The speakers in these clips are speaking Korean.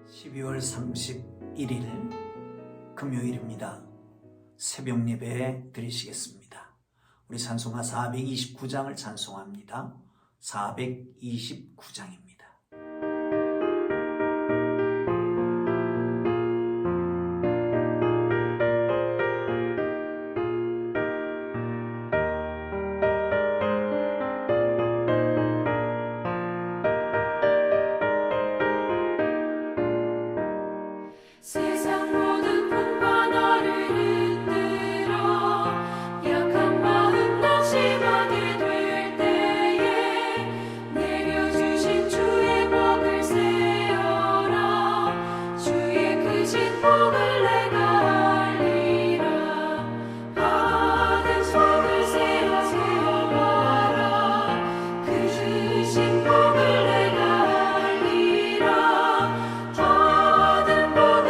12월 31일 금요일입니다. 새벽 예배 드리시겠습니다. 우리 찬송가 429장을 찬송합니다. 429장입니다. 세상 모든 풍파 나를 흔들어 약한 마음 낙심하게 될 때에 내려주신 주의 복을 세어라. 주의 크신 복을 내가 알리라. 받은 복을 세어봐라. 그 주신 복을 내가 알리라. 받은 복을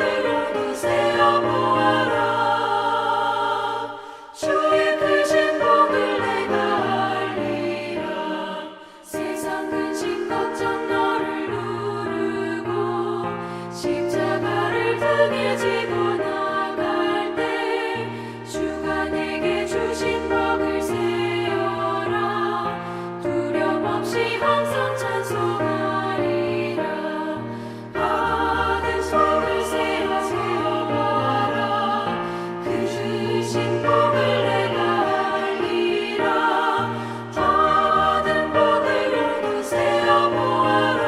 세어보아라. 주의 크신 복을 내가 알리라. 세상 근심 걱정 너를 누르고 십자가를 등에 지고 나갈 때 주가 내게 주신 복을 세어라. 두려움 없이 항상 찬송하리라. 받은 복을 세어보아라. 그 주신 복을 내가 알리라. 받은 복을 모두 세어보아라.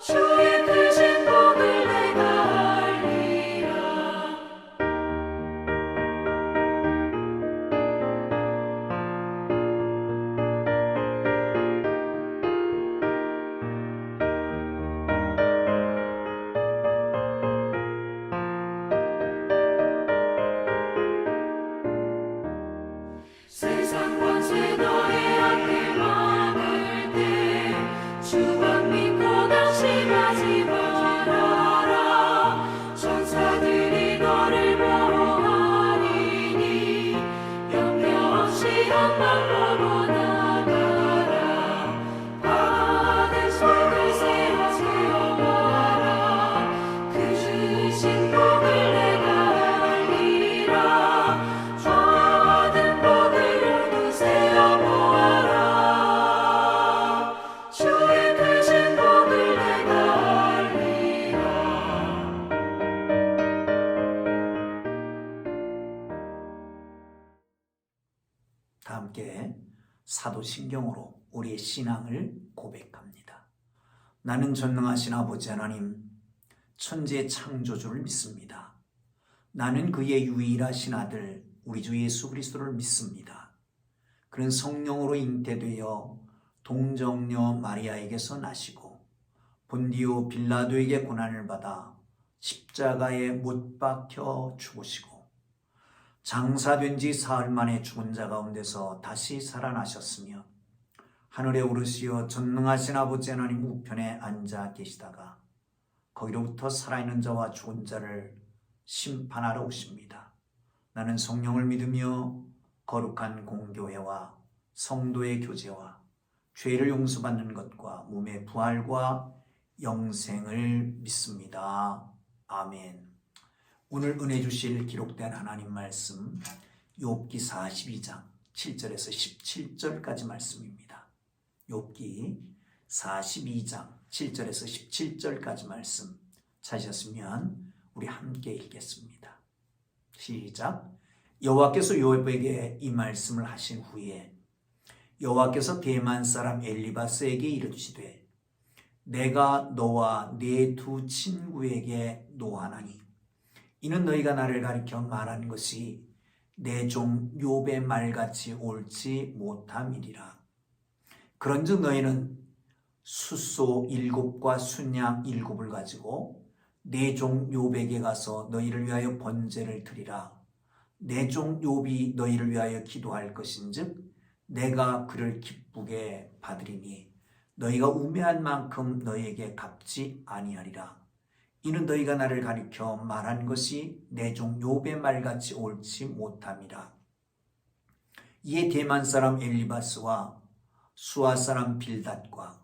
주의 크신 복을 내가 알리라. 세상 권세 너의 앞길 막을 때 주만 믿고 낙심하지 말아라. 천사들이 너를 보호하리니 염려 없이 한방 보고 나가라. 받은 복을 세어보아라. 그 주신 복을 내가 알리라. 받은 복을 모두 세어보아라. 주의 크신 복을 내가 알리라. 다 함께 사도신경으로 우리의 신앙을 고백합니다. 나는 전능하신 아버지 하나님, 천지의 창조주를 믿습니다. 나는 그의 유일하신 아들 우리 주 예수 그리스도를 믿습니다. 그는 성령으로 잉태되어 동정녀 마리아에게서 나시고 본디오 빌라도에게 고난을 받아 십자가에 못 박혀 죽으시고 장사된 지 사흘 만에 죽은 자 가운데서 다시 살아나셨으며 하늘에 오르시어 전능하신 아버지 하나님 우편에 앉아 계시다가 거기로부터 살아있는 자와 죽은 자를 심판하러 오십니다. 나는 성령을 믿으며 거룩한 공교회와 성도의 교제와 죄를 용서받는 것과 몸의 부활과 영생을 믿습니다. 아멘. 오늘 은혜 주실 기록된 하나님 말씀 욥기 42장 7절에서 17절까지 말씀입니다. 욥기 42장 7절에서 17절까지 말씀 찾으셨으면 우리 함께 읽겠습니다. 시작. 여호와께서 욥에게 이 말씀을 하신 후에 여호와께서 대만 사람 엘리바스에게 이르시되 내가 너와 네 두 친구에게 노하나니 이는 너희가 나를 가리켜 말한 것이 내 종 욥의 말같이 옳지 못함이리라. 그런즉 너희는 숫소 7과 순양 7을 가지고 내 종 욥에게 가서 너희를 위하여 번제를 드리라. 내 종 욥이 너희를 위하여 기도할 것인즉 내가 그를 기쁘게 받으리니 너희가 우매한 만큼 너희에게 갚지 아니하리라. 이는 너희가 나를 가리켜 말한 것이 내 종 욥의 말같이 옳지 못함이라. 이에 대만 사람 엘리바스와 수아 사람 빌닷과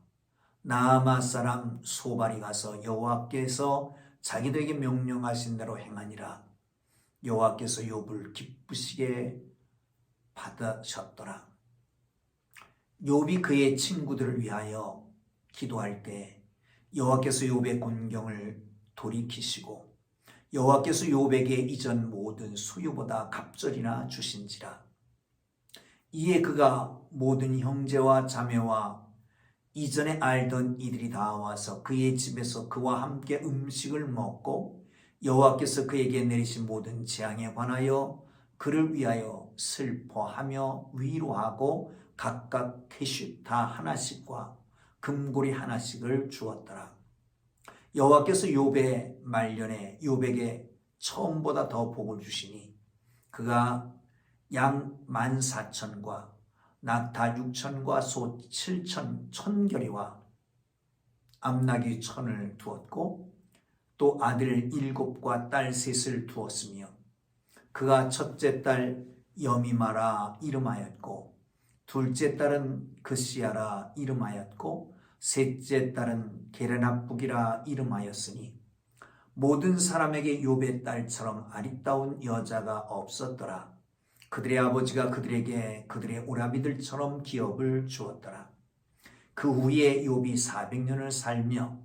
나아마 사람 소발이 가서 여호와께서 자기들에게 명령하신 대로 행하니라. 여호와께서 욥을 기쁘시게 받으셨더라. 욥이 그의 친구들을 위하여 기도할 때 여호와께서 욥의 곤경을 돌이키시고 여호와께서 욥에게 이전 모든 소유보다 갑절이나 주신지라. 이에 그가 모든 형제와 자매와 이전에 알던 이들이 다 와서 그의 집에서 그와 함께 음식을 먹고 여호와께서 그에게 내리신 모든 재앙에 관하여 그를 위하여 슬퍼하며 위로하고 각각 캐슈타 하나씩과 금고리 하나씩을 주었더라. 여호와께서 욥의 말년에 욥에게 처음보다 더 복을 주시니 그가 양 14,000과 낙타 6,000과 소 7,000 천결이와 암나귀 1,000을 두었고 또 아들 7과 딸 3을 두었으며 그가 첫째 딸 여미마라 이름하였고 둘째 딸은 그시야라 이름하였고 셋째 딸은 게레나북이라 이름하였으니 모든 사람에게 욥의 딸처럼 아리따운 여자가 없었더라. 그들의 아버지가 그들에게 그들의 오라비들처럼 기업을 주었더라. 그 후에 욥이 400년을 살며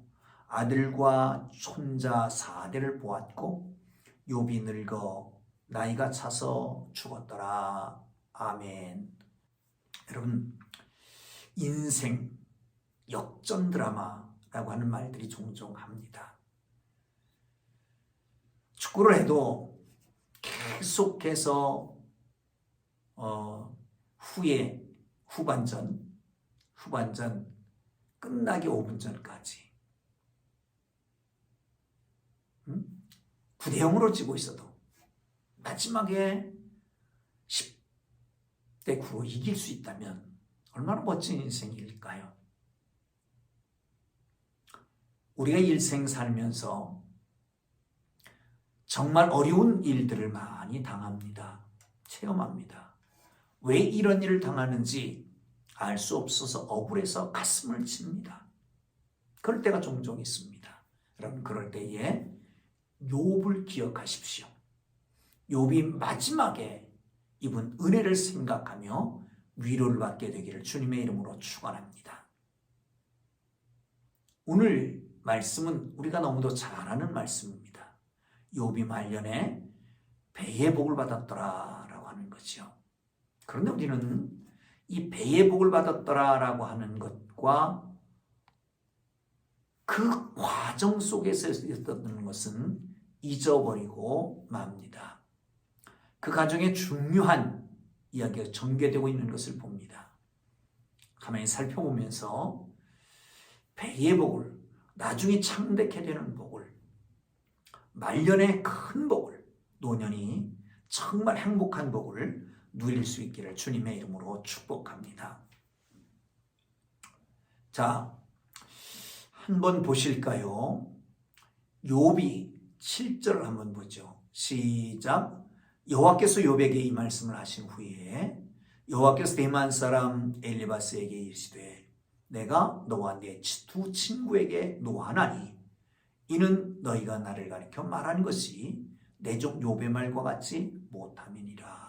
아들과 손자 4대를 보았고 욥이 늙어 나이가 차서 죽었더라. 아멘. 여러분, 인생 역전 드라마라고 하는 말들이 종종 합니다. 축구를 해도 계속해서 후반전 끝나기 5분 전까지 9대0으로 지고 있어도 마지막에 10대 9로 이길 수 있다면 얼마나 멋진 인생일까요? 우리가 일생 살면서 정말 어려운 일들을 많이 당합니다. 체험합니다. 왜 이런 일을 당하는지 알 수 없어서 억울해서 가슴을 칩니다. 그럴 때가 종종 있습니다. 여러분, 그럴 때에 욥을 기억하십시오. 욥이 마지막에 입은 은혜를 생각하며 위로를 받게 되기를 주님의 이름으로 축원합니다. 오늘 말씀은 우리가 너무도 잘 아는 말씀입니다. 욥이 말년에 배의 복을 받았더라라고 하는 거죠. 그런데 우리는 이 배의 복을 받았더라라고 하는 것과 그 과정 속에서 있었던 것은 잊어버리고 맙니다. 그 과정에 중요한 이야기가 전개되고 있는 것을 봅니다. 가만히 살펴보면서 배의 복을, 나중에 창대케 되는 복을, 말년의 큰 복을, 노년이 정말 행복한 복을 누릴 수 있기를 주님의 이름으로 축복합니다. 자, 한번 보실까요? 욥이 7절을 한번 보죠. 시작. 여호와께서 욥에게 이 말씀을 하신 후에 여호와께서 대만 사람 엘리바스에게 이르시되 내가 너와 네 두 친구에게 노하나니 이는 너희가 나를 가리켜 말한 것이 내 종 욥의 말과 같지 못함이니라.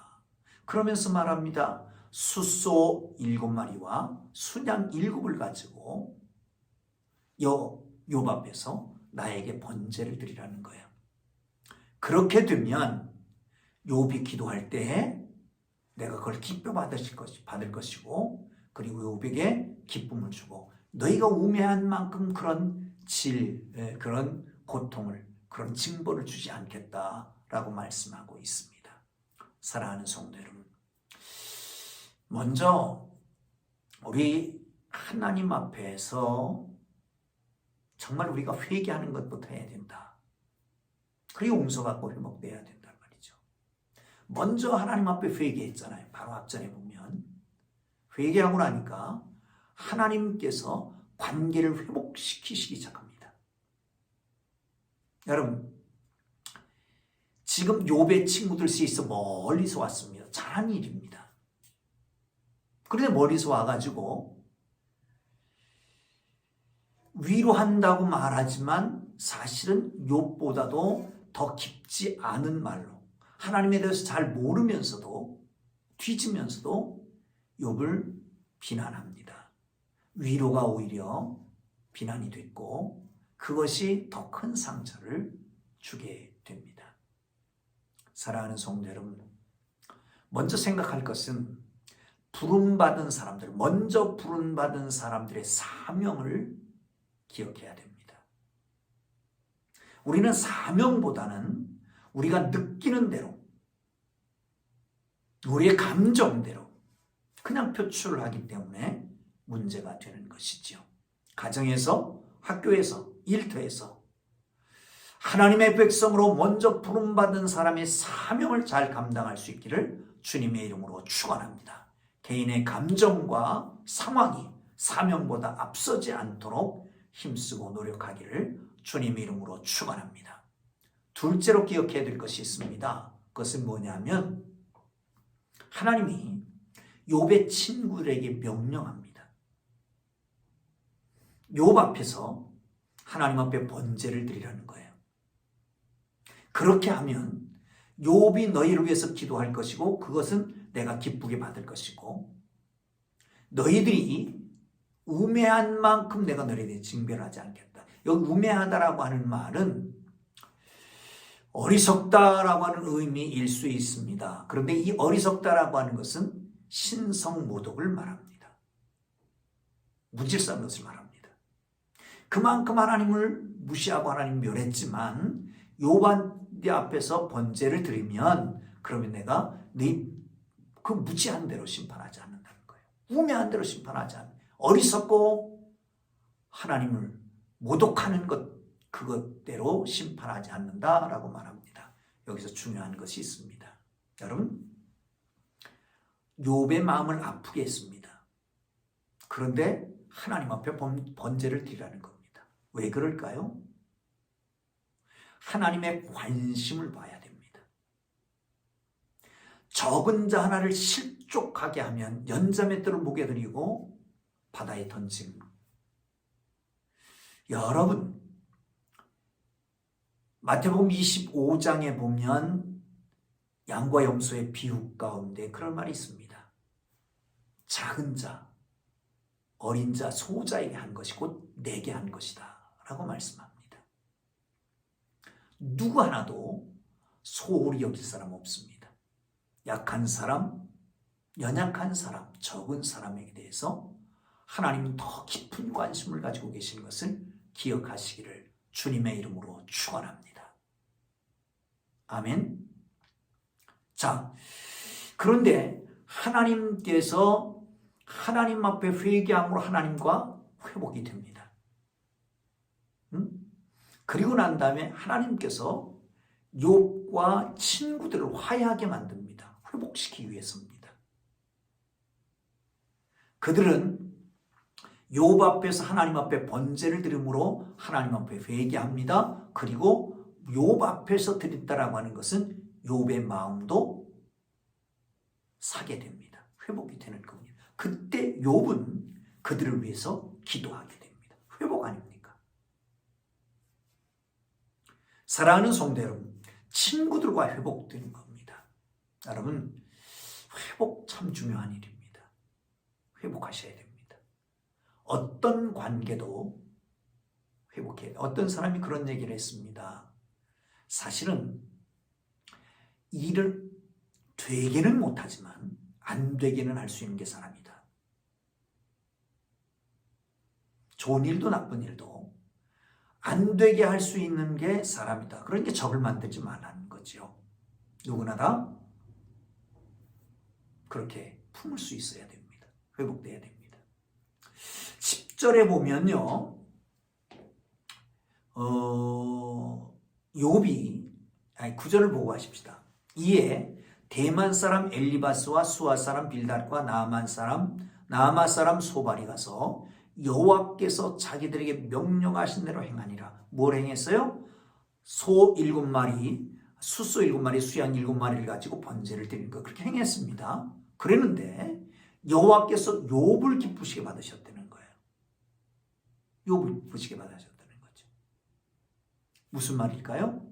그러면서 말합니다. 숫소 7마리와 순양 7을 가지고 욥 앞에서 나에게 번제를 드리라는 거예요. 그렇게 되면 욥이 기도할 때 내가 그걸 기뻐 받을 것이고 그리고 욥에게 기쁨을 주고 너희가 우매한 만큼 그런 그런 고통을 그런 징벌을 주지 않겠다라고 말씀하고 있습니다. 사랑하는 성도 여러분, 먼저 우리 하나님 앞에서 정말 우리가 회개하는 것부터 해야 된다. 그리고 용서받고 회복돼야 된다는 말이죠. 먼저 하나님 앞에 회개했잖아요. 바로 앞전에 보면 회개하고 나니까 하나님께서 관계를 회복시키시기 시작합니다. 여러분, 지금 욥의 친구들 셋이서 멀리서 왔습니다. 잘한 일입니다. 그런데 멀리서 와가지고 위로한다고 말하지만 사실은 욥보다도 더 깊지 않은 말로 하나님에 대해서 잘 모르면서도 뒤지면서도 욥을 비난합니다. 위로가 오히려 비난이 됐고 그것이 더 큰 상처를 주게 됩니다. 사랑하는 성도 여러분, 먼저 생각할 것은 부름받은 사람들, 먼저 부름받은 사람들의 사명을 기억해야 됩니다. 우리는 사명보다는 우리가 느끼는 대로, 우리의 감정대로 그냥 표출을 하기 때문에 문제가 되는 것이죠. 가정에서, 학교에서, 일터에서 하나님의 백성으로 먼저 부름받은 사람의 사명을 잘 감당할 수 있기를 주님의 이름으로 축원합니다. 개인의 감정과 상황이 사명보다 앞서지 않도록 힘쓰고 노력하기를 주님의 이름으로 축원합니다. 둘째로 기억해야 될 것이 있습니다. 그것은 뭐냐면 하나님이 욥의 친구들에게 명령합니다. 욥 앞에서 하나님 앞에 번제를 드리라는 거예요. 그렇게 하면 욥이 너희를 위해서 기도할 것이고 그것은 내가 기쁘게 받을 것이고 너희들이 우매한 만큼 내가 너희에 대해 징별하지 않겠다. 여기 우매하다라고 하는 말은 어리석다라고 하는 의미일 수 있습니다. 그런데 이 어리석다라고 하는 것은 신성모독을 말합니다. 무질서한 것을 말합니다. 그만큼 하나님을 무시하고 하나님 멸했지만 욥한테 앞에서 번제를 드리면 그러면 내가 그 무지한 대로 심판하지 않는다는 거예요. 우매한 대로 심판하지 않는, 어리석고 하나님을 모독하는 그것대로 심판하지 않는다라고 말합니다. 여기서 중요한 것이 있습니다. 여러분, 욥의 마음을 아프게 했습니다. 그런데 하나님 앞에 번제를 드리라는 겁니다. 왜 그럴까요? 하나님의 관심을 봐야 됩니다. 적은 자 하나를 실족하게 하면 연자맷돌을 목에 드리고 바다에 던짐. 여러분, 마태복음 25장에 보면 양과 염소의 비유 가운데 그런 말이 있습니다. 작은 자, 어린 자, 소자에게 한 것이 곧 내게 한 것이다 라고 말씀합니다. 누구 하나도 소홀히 여길 사람 없습니다. 약한 사람, 연약한 사람, 적은 사람에게 대해서 하나님은 더 깊은 관심을 가지고 계신 것을 기억하시기를 주님의 이름으로 축원합니다. 아멘. 자, 그런데 하나님께서 하나님 앞에 회개함으로 하나님과 회복이 됩니다. 그리고 난 다음에 하나님께서 욥과 친구들을 화해하게 만듭니다. 회복시키기 위해서입니다. 그들은 욥 앞에서 하나님 앞에 번제를 드림으로 하나님 앞에 회개합니다. 그리고 욥 앞에서 드렸다라고 하는 것은 욥의 마음도 사게 됩니다. 회복이 되는 겁니다. 그때 욥은 그들을 위해서 기도하게 됩니다. 회복 아닙니까? 사랑하는 성도 여러분, 친구들과 회복되는 겁니다. 여러분, 회복 참 중요한 일입니다. 회복하셔야 됩니다. 어떤 관계도 회복해야 돼요. 어떤 사람이 그런 얘기를 했습니다. 사실은 일을 되게는 못하지만 안 되게는 할 수 있는 게 사람이다. 좋은 일도 나쁜 일도 안 되게 할 수 있는 게 사람이다. 그러니까 적을 만들지 말라는 거죠. 누구나 다 그렇게 품을 수 있어야 됩니다. 회복돼야 됩니다. 10절에 보면요. 욥이 9절을 보고 하십시다. 이에 대만 사람 엘리바스와 수아 사람 빌닷과 나아마 사람 소발이 가서 여호와께서 자기들에게 명령하신 대로 행하니라. 뭘 행했어요? 소 7마리, 수소 7마리, 수양 7마리를 가지고 번제를 드린 거 그렇게 행했습니다. 그랬는데 여호와께서 욥을 기쁘시게 받으셨다는 거예요. 욥을 기쁘시게 받으셨다는 거죠. 무슨 말일까요?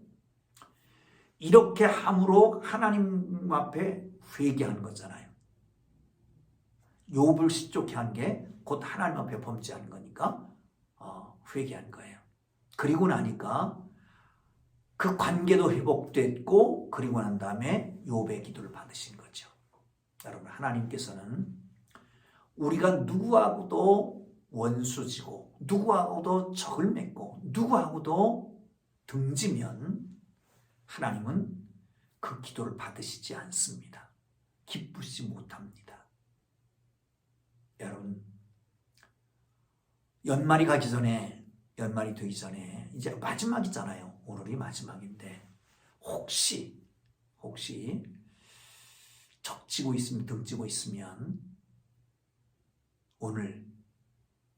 이렇게 함으로 하나님 앞에 회개한 거잖아요. 욥을 실족해 한 게 곧 하나님 앞에 범죄한 거니까 회개한 거예요. 그리고 나니까 그 관계도 회복됐고, 그리고 난 다음에 욥의 기도를 받으신 거죠. 여러분, 하나님께서는 우리가 누구하고도 원수지고 누구하고도 적을 맺고 누구하고도 등지면 하나님은 그 기도를 받으시지 않습니다. 기쁘시지 못합니다. 여러분, 연말이 가기 전에, 연말이 되기 전에 이제 마지막이잖아요. 오늘이 마지막인데 혹시 적지고 있으면, 등지고 있으면 오늘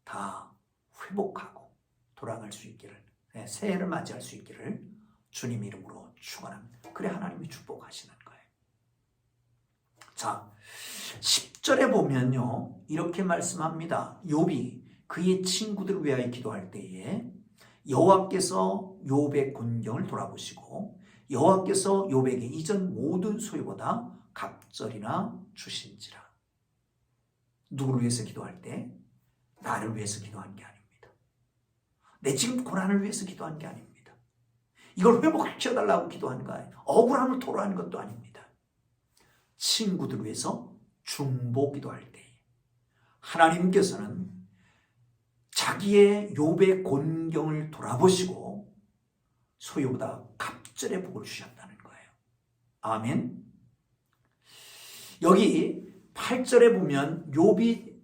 다 회복하고 돌아갈 수 있기를, 새해를 맞이할 수 있기를 주님 이름으로 축원합니다. 그래 하나님이 축복하시는 거예요. 자, 10절에 보면요, 이렇게 말씀합니다. 욥이 그의 친구들을 위하여 기도할 때에 여호와께서 욥의 곤경을 돌아보시고 여호와께서 욥에게 이전 모든 소유보다 갑절이나 주신지라. 누구를 위해서 기도할 때? 나를 위해서 기도한 게 아닙니다. 내 지금 고난을 위해서 기도한 게 아닙니다. 이걸 회복시켜달라고 기도한 거 아니에요. 억울함을 토로하는 것도 아닙니다. 친구들 위해서 중보 기도할 때 하나님께서는 자기의 욥의 곤경을 돌아보시고 소유보다 갑절의 복을 주셨다는 거예요. 아멘. 여기 8절에 보면 욥이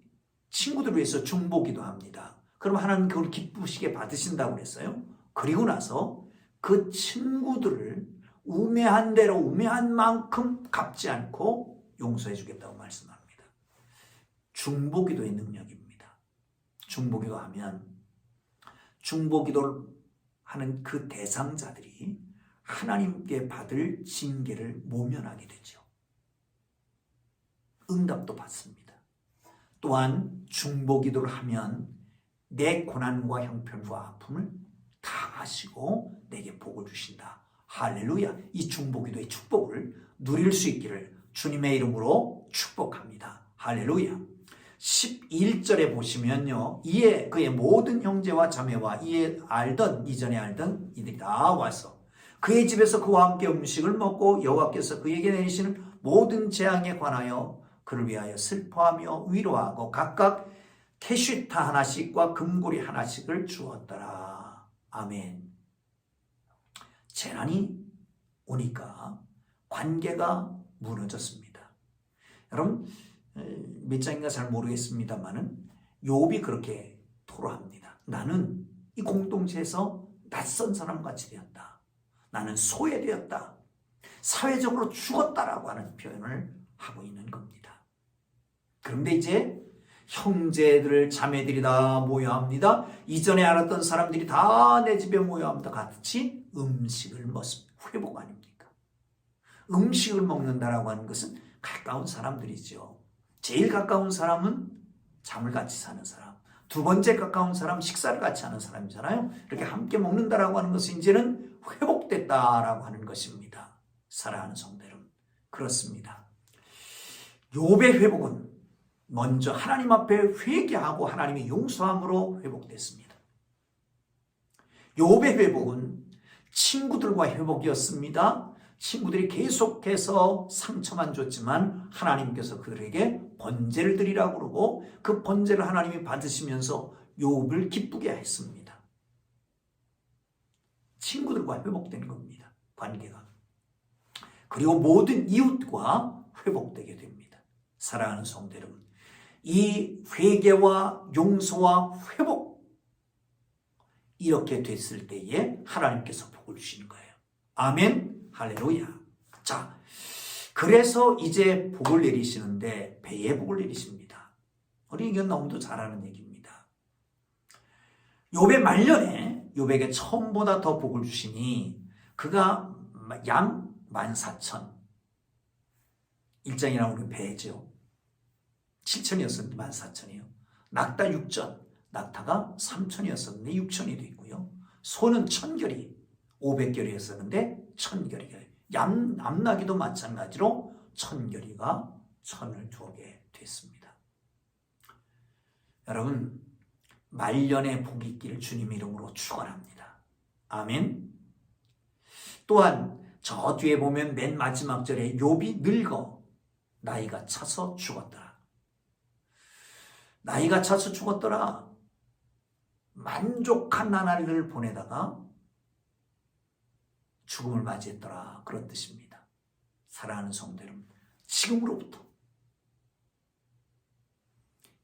친구들을 위해서 중보 기도합니다. 그럼 하나님 그걸 기쁘시게 받으신다고 그랬어요. 그리고 나서 그 친구들을 우매한 대로 우매한 만큼 갚지 않고 용서해 주겠다고 말씀합니다. 중보 기도의 능력입니다. 중보 기도하면 중보 기도를 하는 그 대상자들이 하나님께 받을 징계를 모면하게 되죠. 응답도 받습니다. 또한 중보 기도를 하면 내 고난과 형편과 아픔을 다 하시고 내게 복을 주신다. 할렐루야. 이 중보 기도의 축복을 누릴 수 있기를 주님의 이름으로 축복합니다. 할렐루야. 11절에 보시면요, 이에 그의 모든 형제와 자매와 이전에 알던 이들이 다 와서 그의 집에서 그와 함께 음식을 먹고 여호와께서 그에게 내리시는 모든 재앙에 관하여 그를 위하여 슬퍼하며 위로하고 각각 캐시타 하나씩과 금고리 하나씩을 주었더라. 아멘. 재난이 오니까 관계가 무너졌습니다. 여러분, 몇 장인가 잘 모르겠습니다만은 욥이 그렇게 토로합니다. 나는 이 공동체에서 낯선 사람같이 되었다. 나는 소외되었다. 사회적으로 죽었다라고 하는 표현을 하고 있는 겁니다. 그런데 이제 형제들, 자매들이 다 모여야 합니다. 이전에 알았던 사람들이 다 내 집에 모여야 합니다. 같이 음식을 먹습니다. 회복 아닙니까? 음식을 먹는다라고 하는 것은 가까운 사람들이죠. 제일 가까운 사람은 잠을 같이 사는 사람, 두 번째 가까운 사람 식사를 같이 하는 사람이잖아요. 이렇게 함께 먹는다라고 하는 것은 이제는 회복됐다라고 하는 것입니다. 사랑하는 성도 여러분, 그렇습니다. 욥의 회복은 먼저 하나님 앞에 회개하고 하나님의 용서함으로 회복됐습니다. 욥의 회복은 친구들과 회복이었습니다. 친구들이 계속해서 상처만 줬지만 하나님께서 그들에게 번제를 드리라고 그러고 그 번제를 하나님이 받으시면서 욥을 기쁘게 했습니다. 친구들과 회복된 겁니다. 관계가. 그리고 모든 이웃과 회복되게 됩니다. 사랑하는 성도 여러분, 이 회개와 용서와 회복, 이렇게 됐을 때에 하나님께서 복을 주시는 거예요. 아멘. 할렐루야. 자, 그래서 이제 복을 내리시는데 배의 복을 내리십니다. 우리 이건 너무도 잘 아는 얘기입니다. 욥의 말년에 욥에게 처음보다 더 복을 주시니 그가 양 14,000, 1장이라고 우리 배죠. 7,000이었습니다. 14,000이요. 낙타 6전, 낙타가 3천이었었는데 6천이 되고요. 소는 1000결이 500결이었었는데 1000결이. 암나귀도 마찬가지로 1000결이가 1000을 두게 됐습니다. 여러분, 말년에 복이 있기를 주님의 이름으로 축원합니다. 아멘. 또한 저 뒤에 보면 맨 마지막 절에 욥이 늙어 나이가 차서 죽었더라. 나이가 차서 죽었더라. 만족한 나날을 보내다가 죽음을 맞이했더라. 그런 뜻입니다. 사랑하는 성도 여러분, 지금으로부터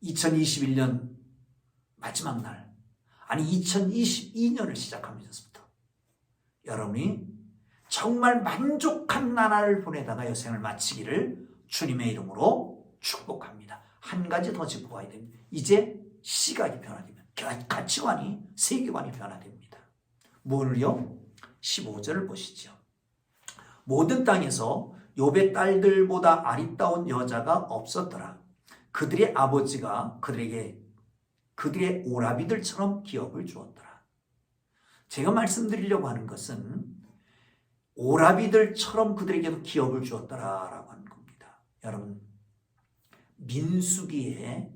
2021년 마지막 날, 아니 2022년을 시작하면서부터 여러분이 정말 만족한 나날을 보내다가 여생을 마치기를 주님의 이름으로 축복합니다. 한 가지 더 짚고 가야 됩니다. 이제 시각이 변화되면 가치관이, 세계관이 변화됩니다. 뭐를요? 15절을 보시죠. 모든 땅에서 욥의 딸들보다 아리따운 여자가 없었더라. 그들의 아버지가 그들에게 그들의 오라비들처럼 기업을 주었더라. 제가 말씀드리려고 하는 것은 오라비들처럼 그들에게도 기업을 주었더라라고 하는 겁니다. 여러분, 민수기에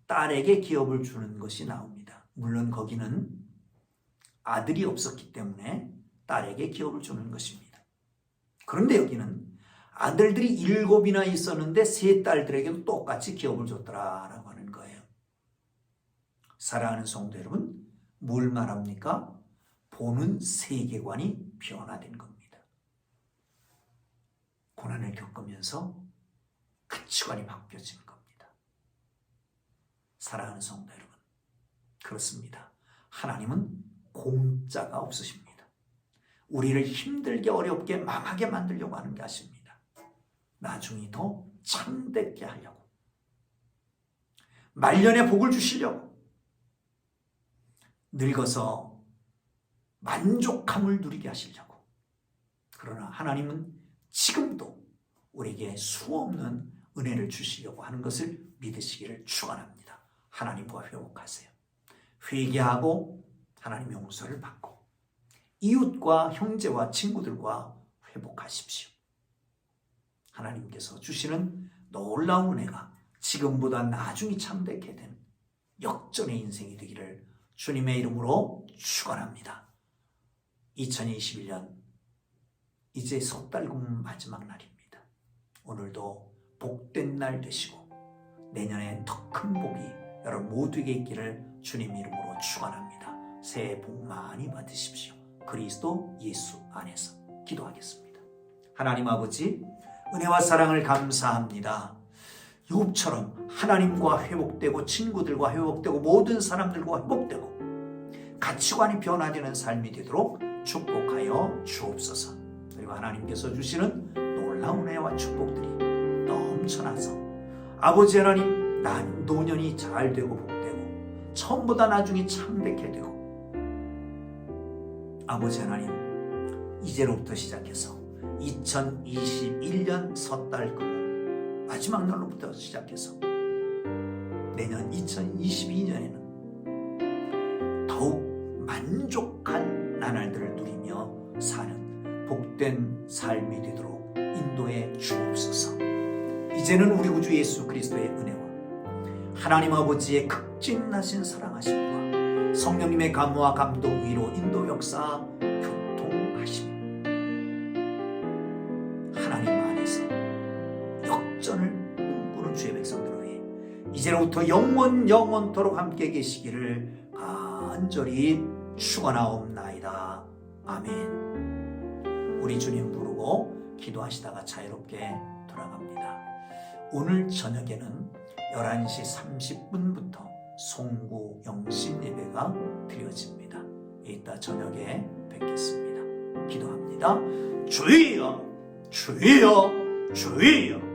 딸에게 기업을 주는 것이 나옵니다. 물론 거기는 아들이 없었기 때문에 딸에게 기업을 주는 것입니다. 그런데 여기는 아들들이 7이나 있었는데 3딸들에게도 똑같이 기업을 줬더라라고 하는 거예요. 사랑하는 성도 여러분, 뭘 말합니까? 보는 세계관이 변화된 겁니다. 고난을 겪으면서 가치관이 바뀌어진 겁니다. 사랑하는 성도 여러분, 그렇습니다. 하나님은 공짜가 없으십니다. 우리를 힘들게 어렵게 망하게 만들려고 하는 게 아십니다. 나중에 더 참되게 하려고, 말년에 복을 주시려고, 늙어서 만족함을 누리게 하시려고. 그러나 하나님은 지금도 우리에게 수없는 은혜를 주시려고 하는 것을 믿으시기를 축원합니다. 하나님과 회복하세요. 회개하고 하나님의 용서를 받고 이웃과 형제와 친구들과 회복하십시오. 하나님께서 주시는 놀라운 은혜가 지금보다 나중에 참되게 된 역전의 인생이 되기를 주님의 이름으로 축원합니다. 2021년 이제 섣달금 마지막 날입니다. 오늘도 복된 날 되시고 내년에 더 큰 복이 여러분 모두에게 있기를 주님 이름으로 축원합니다. 새해 복 많이 받으십시오. 그리스도 예수 안에서 기도하겠습니다. 하나님 아버지, 은혜와 사랑을 감사합니다. 욥처럼 하나님과 회복되고 친구들과 회복되고 모든 사람들과 회복되고 가치관이 변화되는 삶이 되도록 축복하여 주옵소서. 그리고 하나님께서 주시는 놀라운 은혜와 축복들이 넘쳐나서 아버지 하나님, 노년이 잘 되고 복되고 처음보다 나중에 참되게 되고, 아버지 하나님, 이제로부터 시작해서 2021년 섣달금 마지막 날로부터 시작해서 내년 2022년에는 더욱 만족한 나날들을 누리며 사는 복된 삶이 되도록 인도해 주옵소서. 이제는 우리 구주 예수 그리스도의 은혜와 하나님 아버지의 극진하신 사랑하심과 성령님의 감화와 감동, 위로, 인도, 역사, 교통하심, 하나님 안에서 역전을 꿈꾸는 주의 백성들을 위해 이제로부터 영원토록 함께 계시기를 간절히 축원하옵나이다. 아멘. 우리 주님 부르고 기도하시다가 자유롭게 돌아갑니다. 오늘 저녁에는 11시 30분부터 송구 영신 예배가 드려집니다. 이따 저녁에 뵙겠습니다. 기도합니다. 주여, 주여, 주여.